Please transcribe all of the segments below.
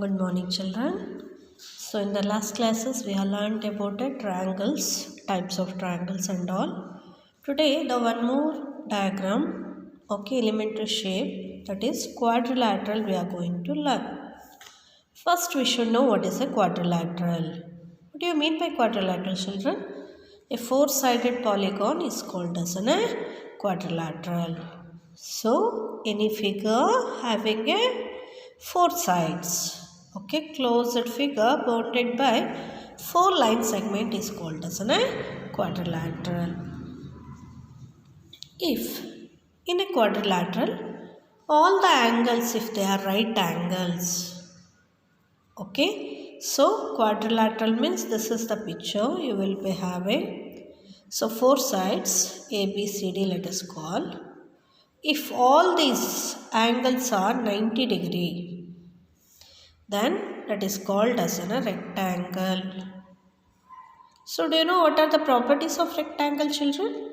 Good morning, children. So, in the last classes, we have learned about the triangles, types of triangles, and all. Today, the one more diagram, elementary shape, that is quadrilateral, we are going to learn. First, we should know what is a quadrilateral. What do you mean by quadrilateral, children? A four-sided polygon is called as a quadrilateral. So, any figure having a four sides. Closed figure bounded by four line segment is called as a quadrilateral. If in a quadrilateral, all the angles, if they are right angles, so quadrilateral means this is the picture you will be having. So four sides A, B, C, D, let us call. If all these angles are 90 degree, then that is called as a rectangle. So do you know what are the properties of rectangle, children?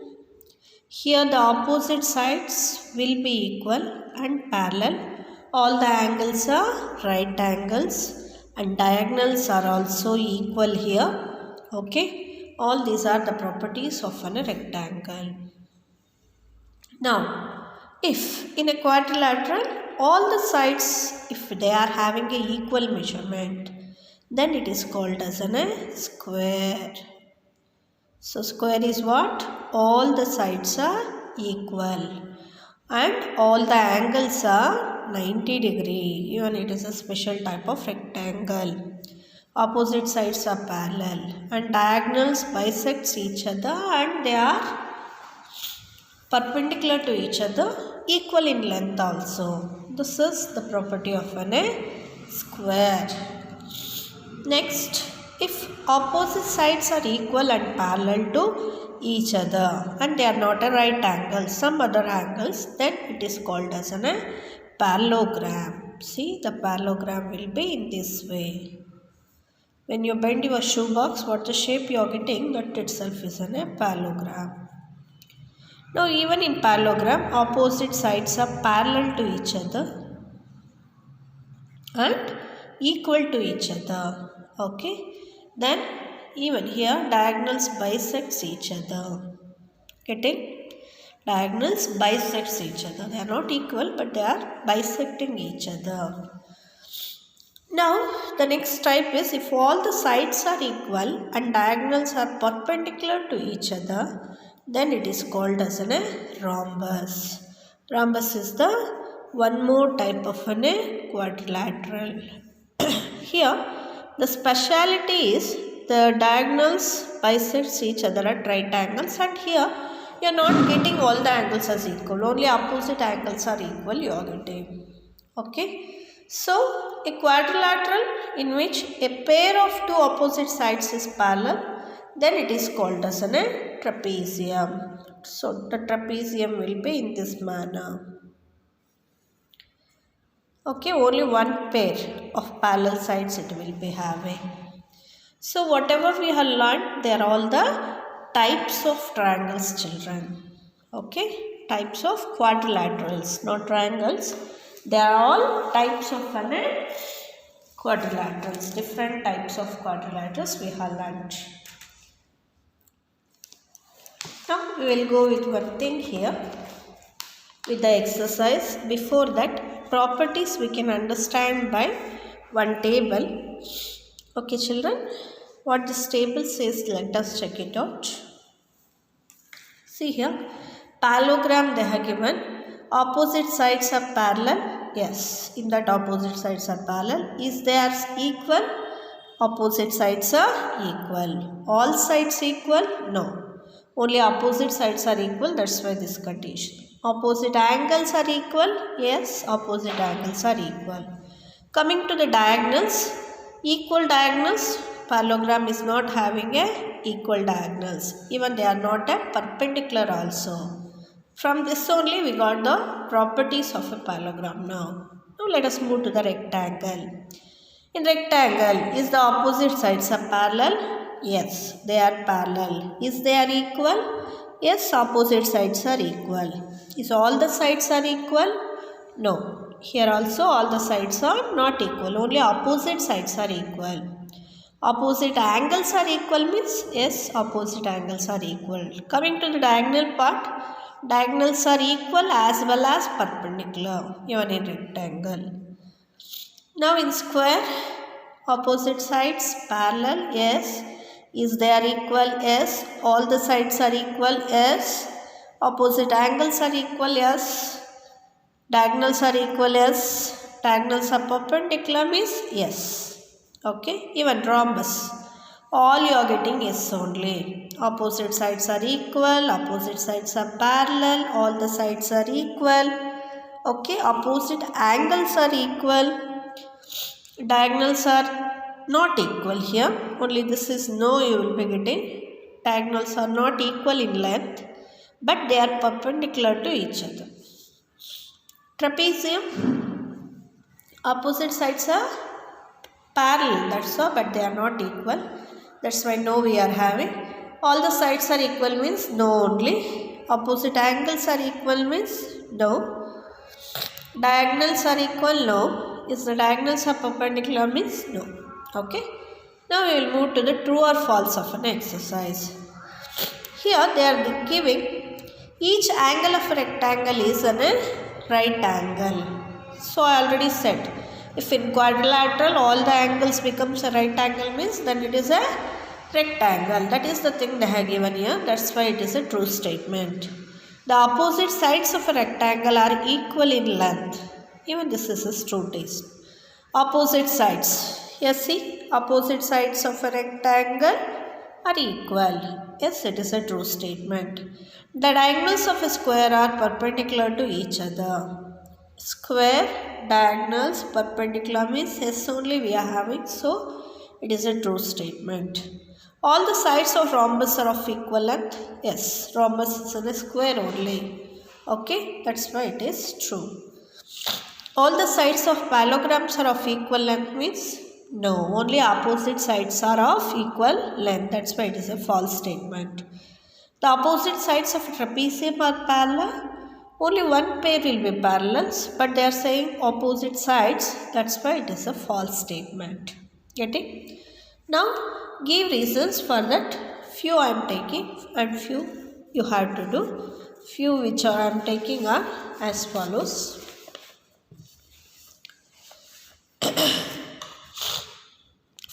Here the opposite sides will be equal and parallel. All the angles are right angles and diagonals are also equal here. All these are the properties of a rectangle. Now, if in a quadrilateral, all the sides, if they are having a equal measurement, then it is called as a square. So, square is what? All the sides are equal and all the angles are 90 degree. Even it is a special type of rectangle. Opposite sides are parallel and diagonals bisect each other and they are perpendicular to each other, equal in length also. This is the property of a square. Next, if opposite sides are equal and parallel to each other and they are not a right angle, some other angles, then it is called as a parallelogram. See, the parallelogram will be in this way. When you bend your shoebox, what the shape you are getting, that itself is a parallelogram. Now, even in parallelogram, opposite sides are parallel to each other and equal to each other. Then even here diagonals bisects each other. Getting? Diagonals bisects each other. They are not equal, but they are bisecting each other. Now, the next type is if all the sides are equal and diagonals are perpendicular to each other, then it is called as a rhombus. Rhombus is the one more type of a quadrilateral. Here, the speciality is the diagonals bisects each other at right angles, and here you are not getting all the angles as equal. Only opposite angles are equal you are getting. So, a quadrilateral in which a pair of two opposite sides is parallel, then it is called as a trapezium. So, the trapezium will be in this manner. Only one pair of parallel sides it will be having. So, whatever we have learned, they are all the types of triangles, children. Types of quadrilaterals, not triangles. They are all types of quadrilaterals, different types of quadrilaterals we have learned. Now we will go with one thing here with the exercise. Before that, properties we can understand by one table. Children, what this table says, let us check it out. See here, parallelogram they have given. Opposite sides are parallel. Yes, in that opposite sides are parallel. Is there equal? Opposite sides are equal. All sides equal? No. Only opposite sides are equal. That's why this condition. Opposite angles are equal? Yes, opposite angles are equal. Coming to the diagonals, equal diagonals, parallelogram is not having a equal diagonals. Even they are not a perpendicular also. From this only we got the properties of a parallelogram now. Now let us move to the rectangle. In rectangle, is the opposite sides are parallel? Yes, they are parallel. Is they are equal? Yes, opposite sides are equal. Is all the sides are equal? No. Here also all the sides are not equal. Only opposite sides are equal. Opposite angles are equal means yes, opposite angles are equal. Coming to the diagonal part, diagonals are equal as well as perpendicular, even in rectangle. Now in square, opposite sides parallel, yes. Is they are equal, yes. All the sides are equal, yes. Opposite angles are equal, yes. Diagonals are equal, yes. Diagonals are perpendicular means yes. Okay, even rhombus. All you are getting yes only. Opposite sides are equal, opposite sides are parallel, all the sides are equal. Okay, opposite angles are equal. Diagonals are not equal here. Only this is no you will be getting. Diagonals are not equal in length, but they are perpendicular to each other. Trapezium, opposite sides are parallel, that's all, but they are not equal. That's why no we are having. All the sides are equal means no only. Opposite angles are equal means no. Diagonals are equal, no. Is the diagonals are perpendicular means no. Okay. Now we will move to the true or false of an exercise. Here they are giving each angle of a rectangle is a right angle. So I already said, if in quadrilateral all the angles becomes a right angle means then it is a rectangle. That is the thing they have given here. That's why it is a true statement. The opposite sides of a rectangle are equal in length. Even this is a true test. Opposite sides. Yes, see, opposite sides of a rectangle are equal. Yes, it is a true statement. The diagonals of a square are perpendicular to each other. Square, diagonals, perpendicular means yes only we are having. So, it is a true statement. All the sides of rhombus are of equal length. Yes, rhombus is in a square only. Okay, that's why it is true. All the sides of parallelograms are of equal length means no, only opposite sides are of equal length. That's why it is a false statement. The opposite sides of a trapezium are parallel. Only one pair will be parallels, but they are saying opposite sides. That's why it is a false statement. Getting? Now, give reasons for that. Few I am taking and few you have to do. Few which I am taking are as follows.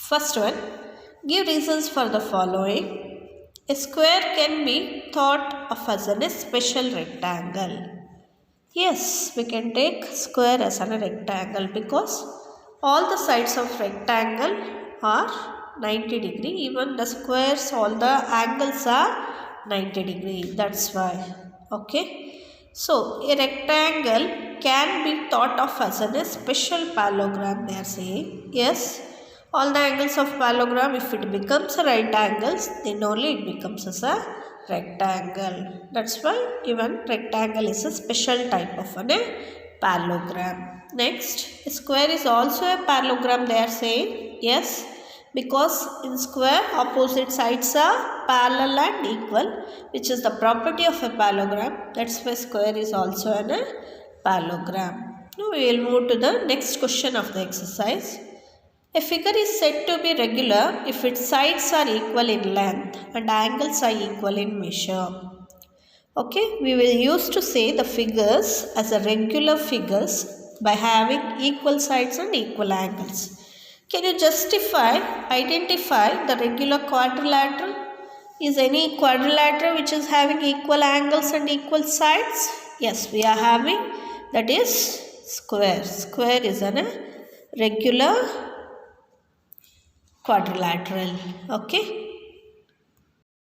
First one, give reasons for the following. A square can be thought of as a special rectangle. Yes, we can take square as a rectangle because all the sides of rectangle are 90 degree. Even the squares, all the angles are 90 degree. That's why. Okay. So, a rectangle can be thought of as a special parallelogram. They are saying. Yes. All the angles of parallelogram, if it becomes a right angles, then only it becomes as a rectangle. That's why even rectangle is a special type of a parallelogram. Next, a square is also a parallelogram. They are saying yes, because in square opposite sides are parallel and equal, which is the property of a parallelogram. That's why square is also a parallelogram. Now we will move to the next question of the exercise. A figure is said to be regular if its sides are equal in length and angles are equal in measure. Okay, we will use to say the figures as a regular figures by having equal sides and equal angles. Can you identify the regular quadrilateral? Is any quadrilateral which is having equal angles and equal sides? Yes, we are having, that is square. Square is a regular quadrilateral. Okay.